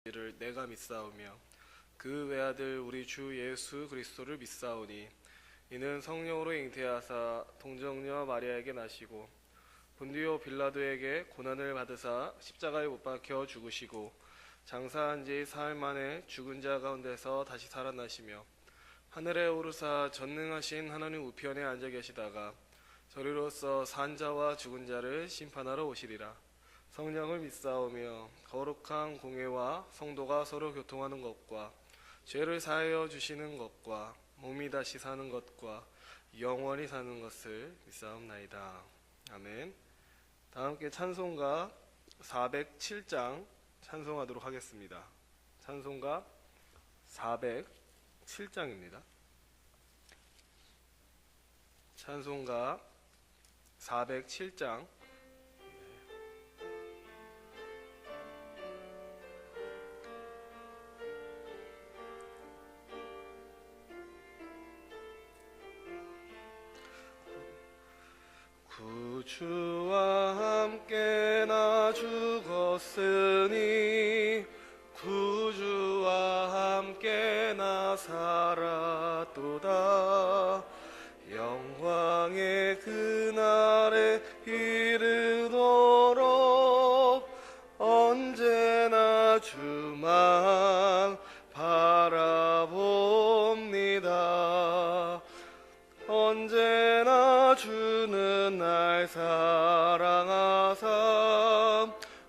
이를 내가 믿사오며 그 외아들 우리 주 예수 그리스도를 믿사오니 이는 성령으로 잉태하사 동정녀 마리아에게 나시고 본디오 빌라도에게 고난을 받으사 십자가에 못 박혀 죽으시고 장사한 지 사흘 만에 죽은 자 가운데서 다시 살아나시며 하늘에 오르사 전능하신 하나님 우편에 앉아 계시다가 저리로서 산 자와 죽은 자를 심판하러 오시리라. 성령을 믿사오며 거룩한 공회와 성도가 서로 교통하는 것과 죄를 사하여 주시는 것과 몸이 다시 사는 것과 영원히 사는 것을 믿사옵나이다. 아멘. 다 함께 찬송가 407장 찬송하도록 하겠습니다. 찬송가 407장입니다. 찬송가 407장 구주와 함께 나 죽었으니 구주와 함께 나 살았도다. 영광의 그날에 이르도록 언제나 주만 바라봅니다. 언제나 주는 날 사랑하사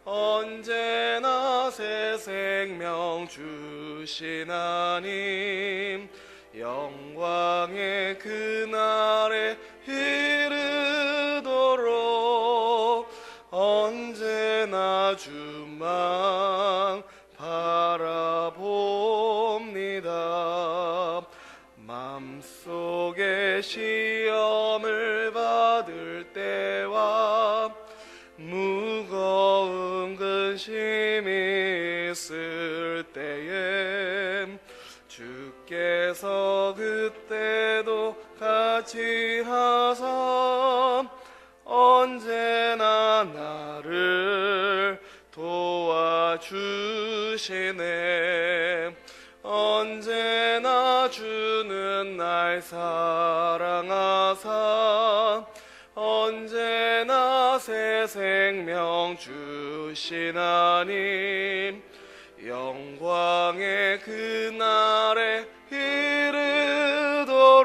언제나 새 생명 주신 하나님 영광의 그날에 이르도록 언제나 주만 바라봅니다. 맘속에 시험을 받을 때와 무거운 근심이 있을 때에 주께서 그때도 같이 하사 언제나 나를 도와주시네. 언제나 주는 날 사랑하사 언제나 새 생명 주신 하나님 영광의 그날에 이르도록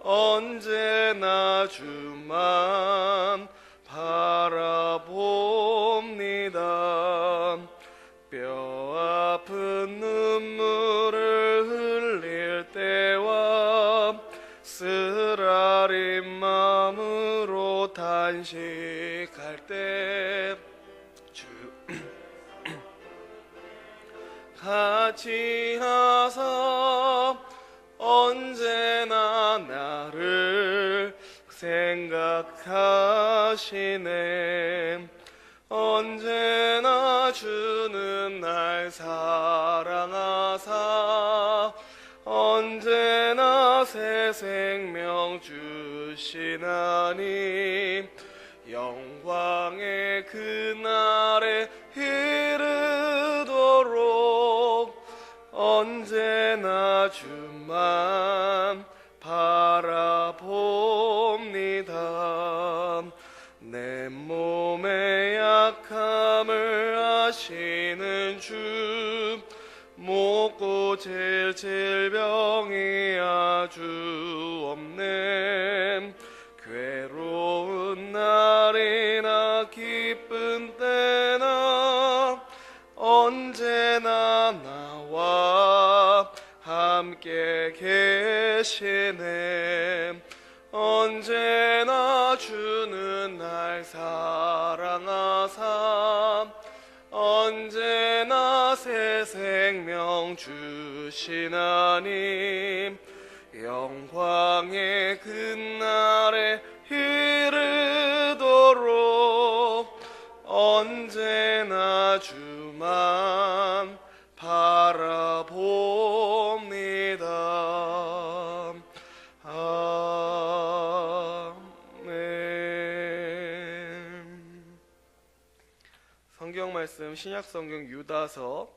언제나 주만 바라봅니다. 뼈 아픈 눈물을 흘릴 때와 쓰라린 마음으로 단식할 때 같이 하사 언제나 나를 생각하시네. 언제나 주는 날 사랑하사 언제나 새 생명 주신 하나님 영광의 그날에 이르도록 언제나 주만 바라봅니다. 내 몸의 약함을 아시는 주 못 고칠 질병이 아주 없네. 괴로운 날이나 기쁜 때나 언제나 나와 함께 계시네. 언제나 주는 날 사랑하사 언제나 새 생명 주신 하나님 영광의 그날에 이르도록 언제나 주만 바라봅니다. 아멘. 성경 말씀 신약성경 유다서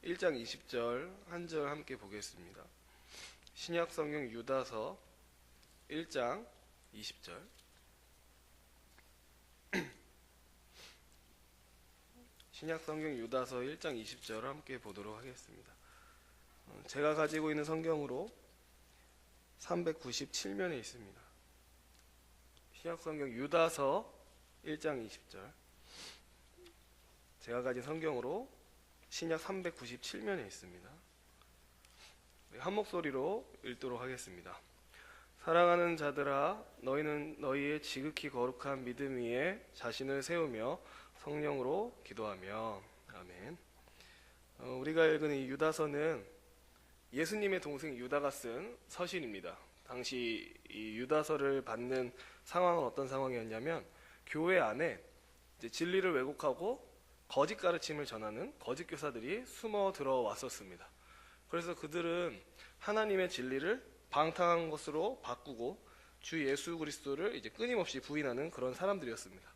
1장 20절 한 절 함께 보겠습니다. 신약성경 유다서 1장 20절. 신약성경 유다서 1장 20절을 함께 보도록 하겠습니다. 제가 가지고 있는 성경으로 397면에 있습니다. 신약성경 유다서 1장 20절. 제가 가진 성경으로 신약 397면에 있습니다. 한 목소리로 읽도록 하겠습니다. 사랑하는 자들아, 너희는 너희의 지극히 거룩한 믿음 위에 자신을 세우며 성령으로 기도하며. 아멘. 우리가 읽은 이 유다서는 예수님의 동생 유다가 쓴 서신입니다. 당시 이 유다서를 받는 상황은 어떤 상황이었냐면, 교회 안에 이제 진리를 왜곡하고 거짓 가르침을 전하는 거짓 교사들이 숨어 들어왔었습니다. 그래서 그들은 하나님의 진리를 방탕한 것으로 바꾸고 주 예수 그리스도를 이제 끊임없이 부인하는 그런 사람들이었습니다.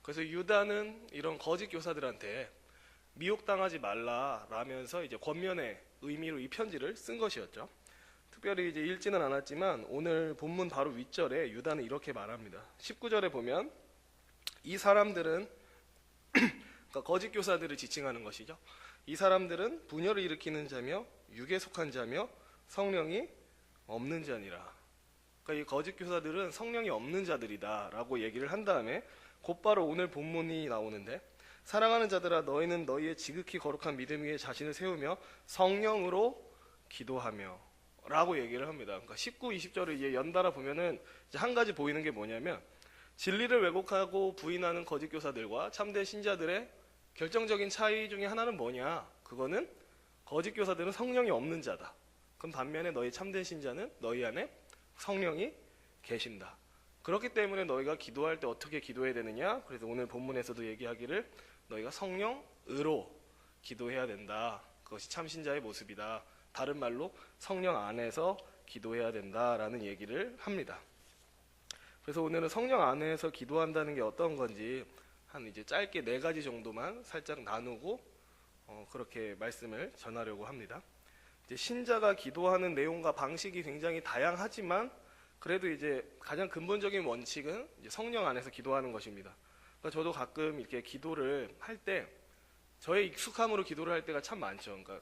그래서 유다는 이런 거짓 교사들한테 미혹당하지 말라라면서 이제 권면의 의미로 이 편지를 쓴 것이었죠. 특별히 이제 읽지는 않았지만 오늘 본문 바로 윗절에 유다는 이렇게 말합니다. 19절에 보면 이 사람들은 그러니까 거짓 교사들을 지칭하는 것이죠. 이 사람들은 분열을 일으키는 자며 육에 속한 자며 성령이 없는 자니라. 그러니까 이 거짓 교사들은 성령이 없는 자들이다라고 얘기를 한 다음에 곧바로 오늘 본문이 나오는데, 사랑하는 자들아, 너희는 너희의 지극히 거룩한 믿음 위에 자신을 세우며 성령으로 기도하며 라고 얘기를 합니다. 그러니까 19, 20절을 이제 연달아 보면은 이제 한 가지 보이는 게 뭐냐면, 진리를 왜곡하고 부인하는 거짓 교사들과 참된 신자들의 결정적인 차이 중에 하나는 뭐냐? 그거는 거짓 교사들은 성령이 없는 자다. 그럼 반면에 너희 참된 신자는 너희 안에 성령이 계신다. 그렇기 때문에 너희가 기도할 때 어떻게 기도해야 되느냐? 그래서 오늘 본문에서도 얘기하기를 너희가 성령으로 기도해야 된다. 그것이 참 신자의 모습이다. 다른 말로 성령 안에서 기도해야 된다라는 얘기를 합니다. 그래서 오늘은 성령 안에서 기도한다는 게 어떤 건지 한 이제 짧게 4가지 정도만 살짝 나누고 그렇게 말씀을 전하려고 합니다. 이제 신자가 기도하는 내용과 방식이 굉장히 다양하지만 그래도 이제 가장 근본적인 원칙은 이제 성령 안에서 기도하는 것입니다. 그러니까 저도 가끔 이렇게 기도를 할 때 저의 익숙함으로 기도를 할 때가 참 많죠. 그러니까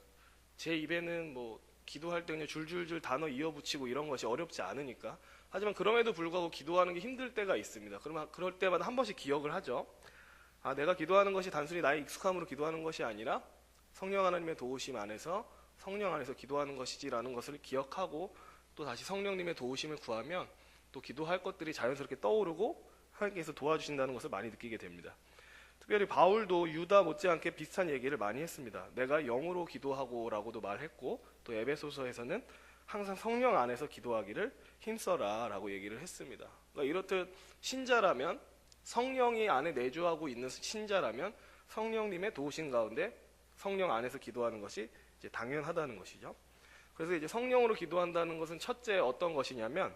제 입에는 뭐 기도할 때 그냥 줄줄줄 단어 이어붙이고 이런 것이 어렵지 않으니까. 하지만 그럼에도 불구하고 기도하는 게 힘들 때가 있습니다. 그러면 그럴 때마다 한 번씩 기억을 하죠. 아, 내가 기도하는 것이 단순히 나의 익숙함으로 기도하는 것이 아니라 성령 하나님의 도우심 안에서 성령 안에서 기도하는 것이지라는 것을 기억하고 또 다시 성령님의 도우심을 구하면 또 기도할 것들이 자연스럽게 떠오르고 하나님께서 도와주신다는 것을 많이 느끼게 됩니다. 특별히 바울도 유다 못지않게 비슷한 얘기를 많이 했습니다. 내가 영으로 기도하고 라고도 말했고, 또 에베소서에서는 항상 성령 안에서 기도하기를 힘써라 라고 얘기를 했습니다. 그러니까 이렇듯 신자라면, 성령이 안에 내주하고 있는 신자라면 성령님의 도우심 가운데 성령 안에서 기도하는 것이 이제 당연하다는 것이죠. 그래서 이제 성령으로 기도한다는 것은 첫째 어떤 것이냐면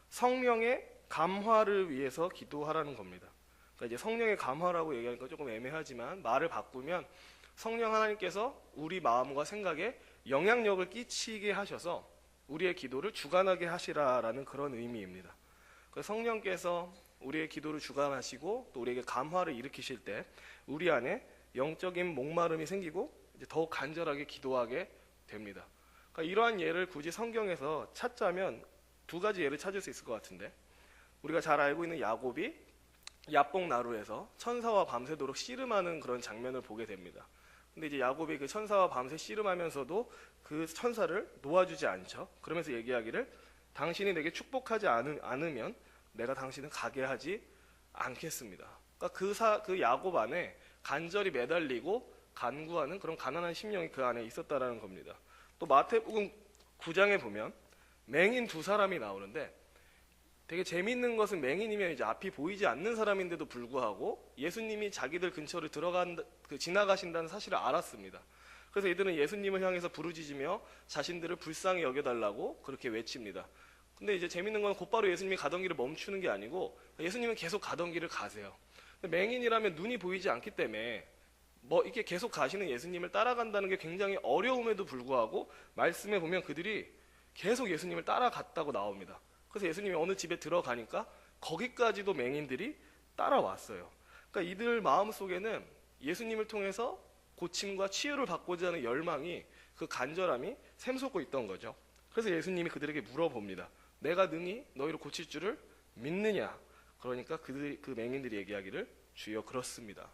성령의 감화를 위해서 기도하라는 겁니다. 그러니까 이제 성령의 감화라고 얘기하니까 조금 애매하지만 말을 바꾸면 성령 하나님께서 우리 마음과 생각에 영향력을 끼치게 하셔서 우리의 기도를 주관하게 하시라라는 그런 의미입니다. 그래서 성령께서 우리의 기도를 주관하시고 또 우리에게 감화를 일으키실 때 우리 안에 영적인 목마름이 생기고 이제 더욱 간절하게 기도하게 됩니다. 그러니까 이러한 예를 굳이 성경에서 찾자면 2가지 예를 찾을 수 있을 것 같은데, 우리가 잘 알고 있는 야곱이 야복 나루에서 천사와 밤새도록 씨름하는 그런 장면을 보게 됩니다. 근데 이제 야곱이 그 천사와 밤새 씨름하면서도 그 천사를 놓아주지 않죠. 그러면서 얘기하기를 당신이 내게 축복하지 않으면 내가 당신을 가게 하지 않겠습니다. 그러니까 그 야곱 안에 간절히 매달리고 간구하는 그런 가난한 심령이 그 안에 있었다라는 겁니다. 또 마태복음 9장에 보면 맹인 2사람이 나오는데, 되게 재미있는 것은 맹인이면 이제 앞이 보이지 않는 사람인데도 불구하고 예수님이 자기들 근처를 지나가신다는 사실을 알았습니다. 그래서 이들은 예수님을 향해서 부르짖으며 자신들을 불쌍히 여겨달라고 그렇게 외칩니다. 근데 이제 재밌는 건 곧바로 예수님이 가던 길을 멈추는 게 아니고 예수님은 계속 가던 길을 가세요. 근데 맹인이라면 눈이 보이지 않기 때문에 뭐 이렇게 계속 가시는 예수님을 따라간다는 게 굉장히 어려움에도 불구하고 말씀에 보면 그들이 계속 예수님을 따라갔다고 나옵니다. 그래서 예수님이 어느 집에 들어가니까 거기까지도 맹인들이 따라왔어요. 그러니까 이들 마음속에는 예수님을 통해서 고침과 치유를 받고자 하는 열망이, 그 간절함이 샘솟고 있던 거죠. 그래서 예수님이 그들에게 물어봅니다. 내가 능히 너희를 고칠 줄을 믿느냐? 그러니까 그 맹인들이 얘기하기를 주여 그렇습니다.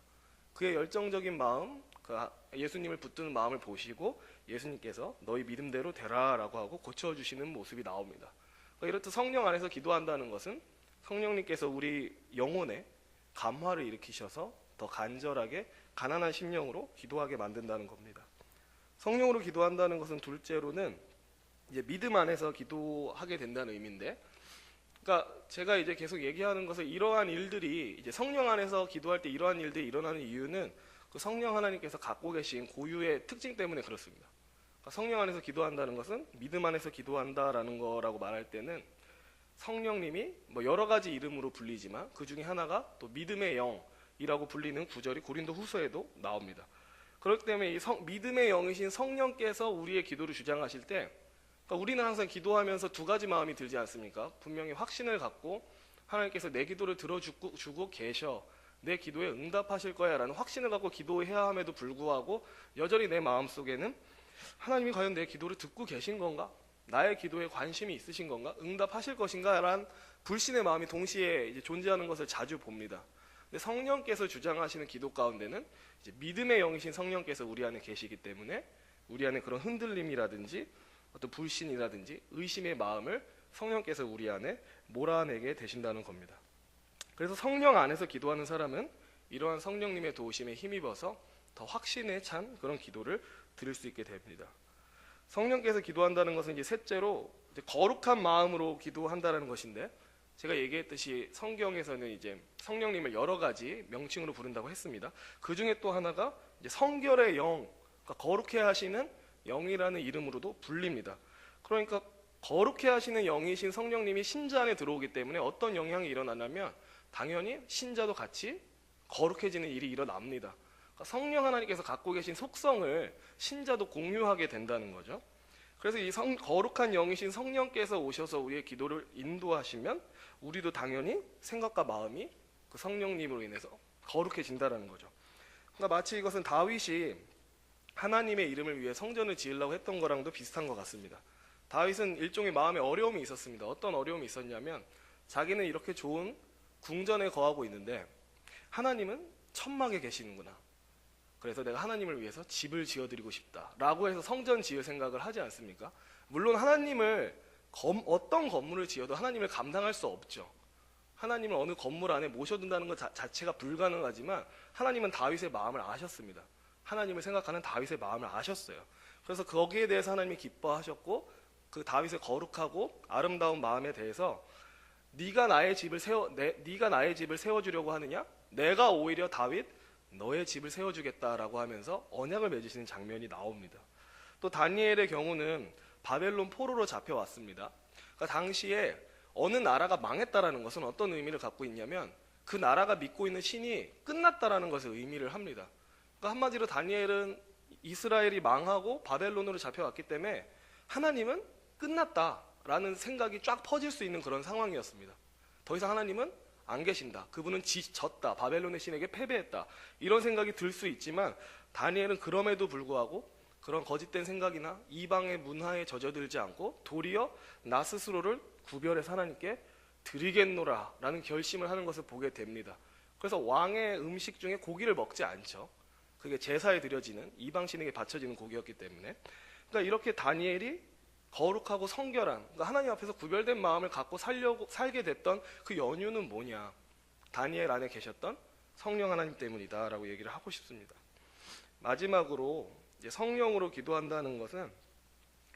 그의 열정적인 마음, 그 예수님을 붙드는 마음을 보시고 예수님께서 너희 믿음대로 되라라고 하고 고쳐주시는 모습이 나옵니다. 그러니까 이렇듯 성령 안에서 기도한다는 것은 성령님께서 우리 영혼에 감화를 일으키셔서 더 간절하게 가난한 심령으로 기도하게 만든다는 겁니다. 성령으로 기도한다는 것은 둘째로는 이제 믿음 안에서 기도하게 된다는 의미인데, 그러니까 제가 이제 계속 얘기하는 것은 이러한 일들이 이제 성령 안에서 기도할 때 이러한 일들이 일어나는 이유는 그 성령 하나님께서 갖고 계신 고유의 특징 때문에 그렇습니다. 그러니까 성령 안에서 기도한다는 것은 믿음 안에서 기도한다라는 거라고 말할 때는 성령님이 뭐 여러 가지 이름으로 불리지만 그 중에 하나가 또 믿음의 영이라고 불리는 구절이 고린도 후서에도 나옵니다. 그렇기 때문에 이 믿음의 영이신 성령께서 우리의 기도를 주장하실 때, 그러니까 우리는 항상 기도하면서 두 가지 마음이 들지 않습니까? 분명히 확신을 갖고 하나님께서 내 기도를 들어주고 계셔, 내 기도에 응답하실 거야 라는 확신을 갖고 기도해야 함에도 불구하고 여전히 내 마음속에는 하나님이 과연 내 기도를 듣고 계신 건가? 나의 기도에 관심이 있으신 건가? 응답하실 것인가? 라는 불신의 마음이 동시에 이제 존재하는 것을 자주 봅니다. 근데 성령께서 주장하시는 기도 가운데는 이제 믿음의 영이신 성령께서 우리 안에 계시기 때문에 우리 안에 그런 흔들림이라든지 어떤 불신이라든지 의심의 마음을 성령께서 우리 안에 몰아내게 되신다는 겁니다. 그래서 성령 안에서 기도하는 사람은 이러한 성령님의 도우심에 힘입어서 더 확신에 찬 그런 기도를 드릴 수 있게 됩니다. 성령께서 기도한다는 것은 이제 셋째로 이제 거룩한 마음으로 기도한다는 것인데, 제가 얘기했듯이 성경에서는 이제 성령님을 여러 가지 명칭으로 부른다고 했습니다. 그 중에 또 하나가 이제 성결의 영, 그러니까 거룩해 하시는 영이라는 이름으로도 불립니다. 그러니까 거룩해 하시는 영이신 성령님이 신자 안에 들어오기 때문에 어떤 영향이 일어나냐면 당연히 신자도 같이 거룩해지는 일이 일어납니다. 그러니까 성령 하나님께서 갖고 계신 속성을 신자도 공유하게 된다는 거죠. 그래서 이 거룩한 영이신 성령께서 오셔서 우리의 기도를 인도하시면 우리도 당연히 생각과 마음이 그 성령님으로 인해서 거룩해진다는 거죠. 그러니까 마치 이것은 다윗이 하나님의 이름을 위해 성전을 지으려고 했던 거랑도 비슷한 것 같습니다. 다윗은 일종의 마음의 어려움이 있었습니다. 어떤 어려움이 있었냐면 자기는 이렇게 좋은 궁전에 거하고 있는데 하나님은 천막에 계시는구나. 그래서 내가 하나님을 위해서 집을 지어드리고 싶다라고 해서 성전 지을 생각을 하지 않습니까? 물론 하나님을 어떤 건물을 지어도 하나님을 감당할 수 없죠. 하나님을 어느 건물 안에 모셔둔다는 것 자체가 불가능하지만 하나님은 다윗의 마음을 아셨습니다. 하나님을 생각하는 다윗의 마음을 아셨어요. 그래서 거기에 대해서 하나님이 기뻐하셨고 그 다윗의 거룩하고 아름다운 마음에 대해서 네가 나의 집을 세워주려고 하느냐? 내가 오히려 다윗 너의 집을 세워주겠다라고 하면서 언약을 맺으시는 장면이 나옵니다. 또 다니엘의 경우는 바벨론 포로로 잡혀왔습니다. 그러니까 당시에 어느 나라가 망했다라는 것은 어떤 의미를 갖고 있냐면 그 나라가 믿고 있는 신이 끝났다라는 것을 의미를 합니다. 그러니까 한마디로 다니엘은 이스라엘이 망하고 바벨론으로 잡혀왔기 때문에 하나님은 끝났다라는 생각이 쫙 퍼질 수 있는 그런 상황이었습니다. 더 이상 하나님은 안 계신다. 그분은 졌다. 바벨론의 신에게 패배했다. 이런 생각이 들 수 있지만 다니엘은 그럼에도 불구하고 그런 거짓된 생각이나 이방의 문화에 젖어들지 않고 도리어 나 스스로를 구별해서 하나님께 드리겠노라 라는 결심을 하는 것을 보게 됩니다. 그래서 왕의 음식 중에 고기를 먹지 않죠. 그게 제사에 드려지는 이방신에게 바쳐지는 고기였기 때문에. 그러니까 이렇게 다니엘이 거룩하고 성결한, 그러니까 하나님 앞에서 구별된 마음을 갖고 살게 됐던 그 연유는 뭐냐? 다니엘 안에 계셨던 성령 하나님 때문이다 라고 얘기를 하고 싶습니다. 마지막으로 이제 성령으로 기도한다는 것은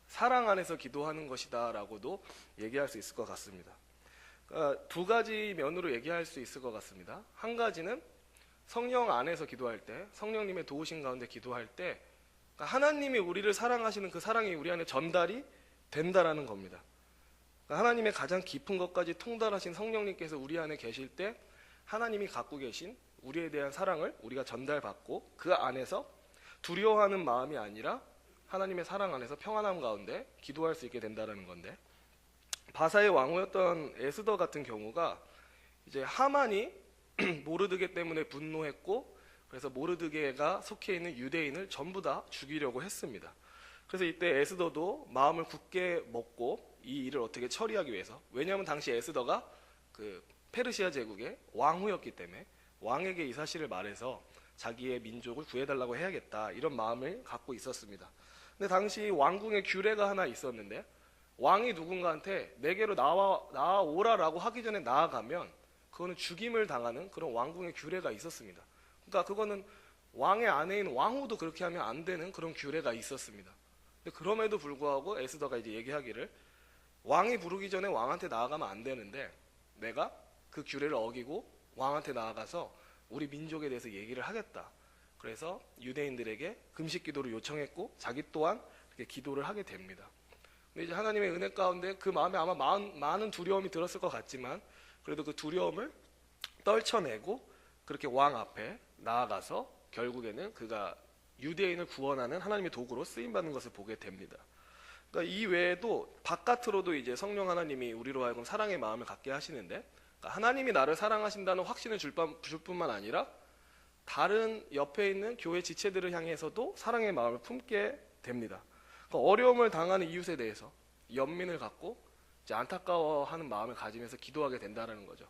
사랑 안에서 기도하는 것이다 라고도 얘기할 수 있을 것 같습니다. 그러니까 두 가지 면으로 얘기할 수 있을 것 같습니다. 한 가지는 성령 안에서 기도할 때, 성령님의 도우심 가운데 기도할 때 그러니까 하나님이 우리를 사랑하시는 그 사랑이 우리 안에 전달이 된다라는 겁니다. 그러니까 하나님의 가장 깊은 것까지 통달하신 성령님께서 우리 안에 계실 때 하나님이 갖고 계신 우리에 대한 사랑을 우리가 전달받고 그 안에서 두려워하는 마음이 아니라 하나님의 사랑 안에서 평안함 가운데 기도할 수 있게 된다는 건데, 바사의 왕후였던 에스더 같은 경우가 이제 하만이 모르드게 때문에 분노했고, 그래서 모르드게가 속해 있는 유대인을 전부 다 죽이려고 했습니다. 그래서 이때 에스더도 마음을 굳게 먹고 이 일을 어떻게 처리하기 위해서, 왜냐하면 당시 에스더가 그 페르시아 제국의 왕후였기 때문에 왕에게 이 사실을 말해서 자기의 민족을 구해달라고 해야겠다, 이런 마음을 갖고 있었습니다. 근데 당시 왕궁에 규례가 하나 있었는데, 왕이 누군가한테 내게로 나아오라라고 하기 전에 나아가면 그거는 죽임을 당하는 그런 왕궁의 규례가 있었습니다. 그러니까 그거는 왕의 아내인 왕후도 그렇게 하면 안 되는 그런 규례가 있었습니다. 근데 그럼에도 불구하고 에스더가 이제 얘기하기를, 왕이 부르기 전에 왕한테 나아가면 안 되는데 내가 그 규례를 어기고 왕한테 나아가서 우리 민족에 대해서 얘기를 하겠다. 그래서 유대인들에게 금식 기도를 요청했고 자기 또한 그렇게 기도를 하게 됩니다. 근데 이제 하나님의 은혜 가운데 그 마음에 아마 많은 두려움이 들었을 것 같지만, 그래도 그 두려움을 떨쳐내고 그렇게 왕 앞에 나아가서 결국에는 그가 유대인을 구원하는 하나님의 도구로 쓰임받는 것을 보게 됩니다. 그러니까 이 외에도 바깥으로도 이제 성령 하나님이 우리로 하여금 사랑의 마음을 갖게 하시는데, 그러니까 하나님이 나를 사랑하신다는 확신을 줄 뿐만 아니라 다른 옆에 있는 교회 지체들을 향해서도 사랑의 마음을 품게 됩니다. 그러니까 어려움을 당하는 이웃에 대해서 연민을 갖고 이제 안타까워하는 마음을 가지면서 기도하게 된다는 거죠.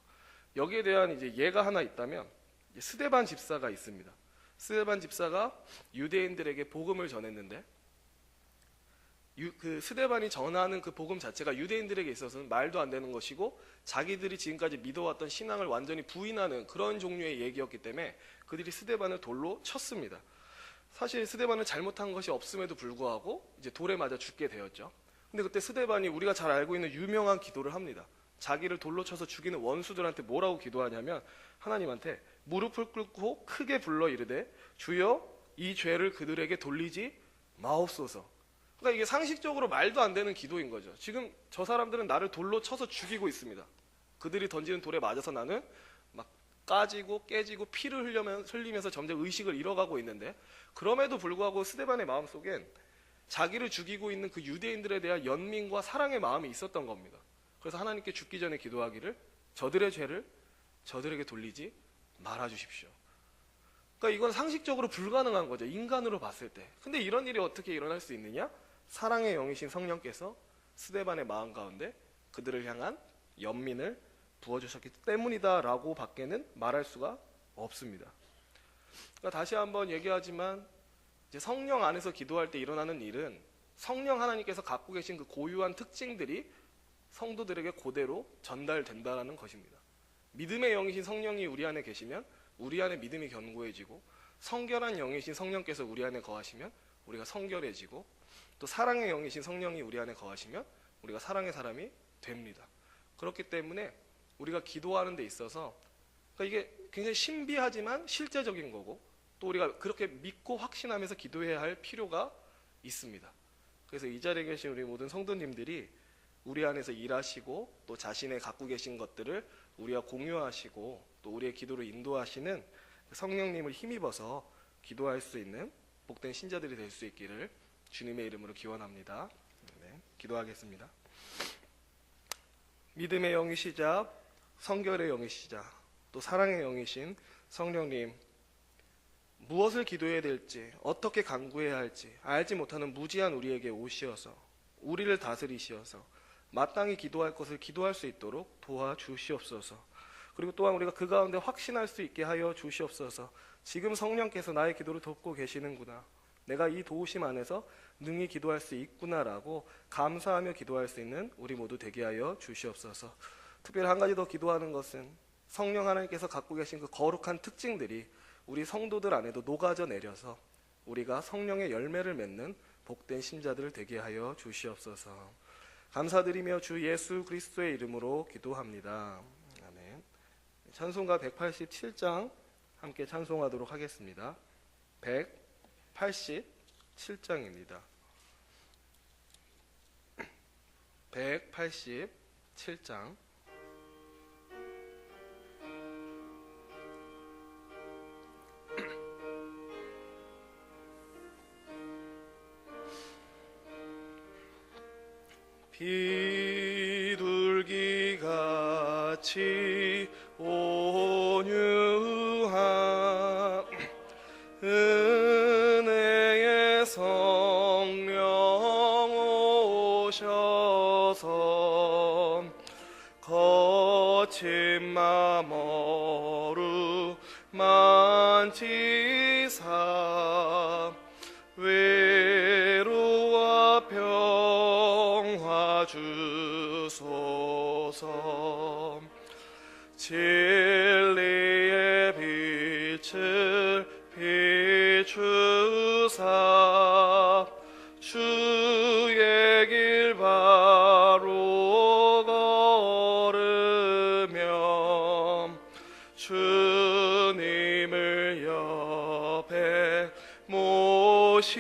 여기에 대한 이제 예가 하나 있다면 스데반 집사가 있습니다. 스데반 집사가 유대인들에게 복음을 전했는데, 그 스데반이 전하는 그 복음 자체가 유대인들에게 있어서는 말도 안 되는 것이고 자기들이 지금까지 믿어왔던 신앙을 완전히 부인하는 그런 종류의 얘기였기 때문에 그들이 스데반을 돌로 쳤습니다. 사실 스데반은 잘못한 것이 없음에도 불구하고 이제 돌에 맞아 죽게 되었죠. 근데 그때 스데반이 우리가 잘 알고 있는 유명한 기도를 합니다. 자기를 돌로 쳐서 죽이는 원수들한테 뭐라고 기도하냐면, 하나님한테 무릎을 꿇고 크게 불러 이르되 주여 이 죄를 그들에게 돌리지 마옵소서. 그러니까 이게 상식적으로 말도 안 되는 기도인 거죠. 지금 저 사람들은 나를 돌로 쳐서 죽이고 있습니다. 그들이 던지는 돌에 맞아서 나는 막 까지고 깨지고 피를 흘리면서 점점 의식을 잃어가고 있는데, 그럼에도 불구하고 스데반의 마음속엔 자기를 죽이고 있는 그 유대인들에 대한 연민과 사랑의 마음이 있었던 겁니다. 그래서 하나님께 죽기 전에 기도하기를, 저들의 죄를 저들에게 돌리지 말아주십시오. 그러니까 이건 상식적으로 불가능한 거죠, 인간으로 봤을 때. 근데 이런 일이 어떻게 일어날 수 있느냐? 사랑의 영이신 성령께서 스데반의 마음 가운데 그들을 향한 연민을 부어주셨기 때문이다 라고 밖에는 말할 수가 없습니다. 그러니까 다시 한번 얘기하지만, 이제 성령 안에서 기도할 때 일어나는 일은 성령 하나님께서 갖고 계신 그 고유한 특징들이 성도들에게 그대로 전달된다는 것입니다. 믿음의 영이신 성령이 우리 안에 계시면 우리 안에 믿음이 견고해지고, 성결한 영이신 성령께서 우리 안에 거하시면 우리가 성결해지고, 또 사랑의 영이신 성령이 우리 안에 거하시면 우리가 사랑의 사람이 됩니다. 그렇기 때문에 우리가 기도하는 데 있어서, 그러니까 이게 굉장히 신비하지만 실제적인 거고, 또 우리가 그렇게 믿고 확신하면서 기도해야 할 필요가 있습니다. 그래서 이 자리에 계신 우리 모든 성도님들이 우리 안에서 일하시고 또 자신의 갖고 계신 것들을 우리와 공유하시고 또 우리의 기도를 인도하시는 성령님을 힘입어서 기도할 수 있는 복된 신자들이 될 수 있기를 주님의 이름으로 기원합니다. 네, 기도하겠습니다. 믿음의 영이시자 성결의 영이시자 또 사랑의 영이신 성령님, 무엇을 기도해야 될지 어떻게 간구해야 할지 알지 못하는 무지한 우리에게 오시어서 우리를 다스리시어서 마땅히 기도할 것을 기도할 수 있도록 도와주시옵소서. 그리고 또한 우리가 그 가운데 확신할 수 있게 하여 주시옵소서. 지금 성령께서 나의 기도를 돕고 계시는구나, 내가 이 도우심 안에서 능히 기도할 수 있구나라고 감사하며 기도할 수 있는 우리 모두 되게 하여 주시옵소서. 특별히 한 가지 더 기도하는 것은 성령 하나님께서 갖고 계신 그 거룩한 특징들이 우리 성도들 안에도 녹아져 내려서 우리가 성령의 열매를 맺는 복된 신자들 되게 하여 주시옵소서. 감사드리며 주 예수 그리스도의 이름으로 기도합니다. 아멘. 찬송가 187장 함께 찬송하도록 하겠습니다. 187장입니다. 187장. 비둘기같이 온유한 은혜의 성령 오셔서 거친 맘 어루만지사 외로와 평화 주소서. 진리의 빛을 비추사 주의 길 바로 걸으며 주님을 옆에 모시고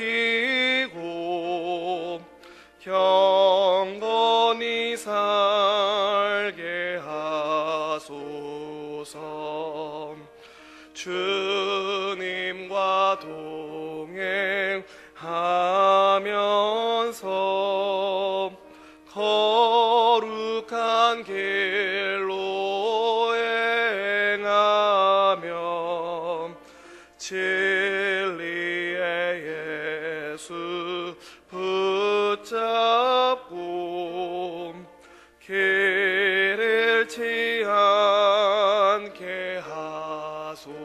경건히 살게 하소서. 주님과 동행하면서 거룩한 길로 행하며 진리의 예수 붙잡고 길 잃지 않게 하소서.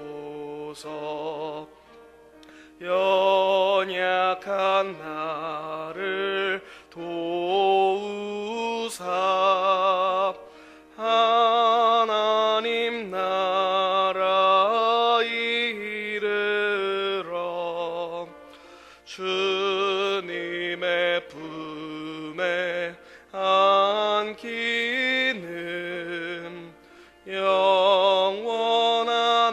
연약한 나를 도우사 하나님 나라 이르러 주님의 품에 안기는 영원한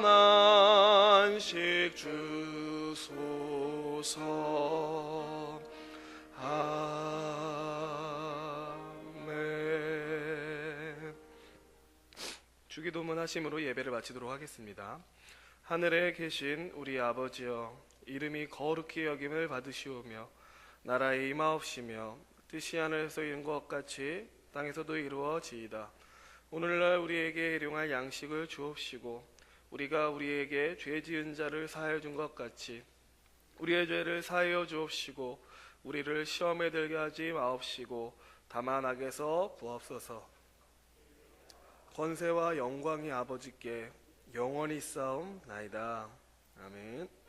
안식 주소서. 아멘. 주기도문 하심으로 예배를 마치도록 하겠습니다. 하늘에 계신 우리 아버지여, 이름이 거룩히 여김을 받으시오며 나라의 임하옵시며 뜻이 하늘에서 이룬 것 같이 땅에서도 이루어지이다. 오늘날 우리에게 일용할 양식을 주옵시고 우리가 우리에게 죄 지은 자를 사하여 준 것 같이 우리의 죄를 사하여 주옵시고 우리를 시험에 들게 하지 마옵시고 다만 악에서 구하옵소서. 권세와 영광이 아버지께 영원히 있사옵나이다. 아멘.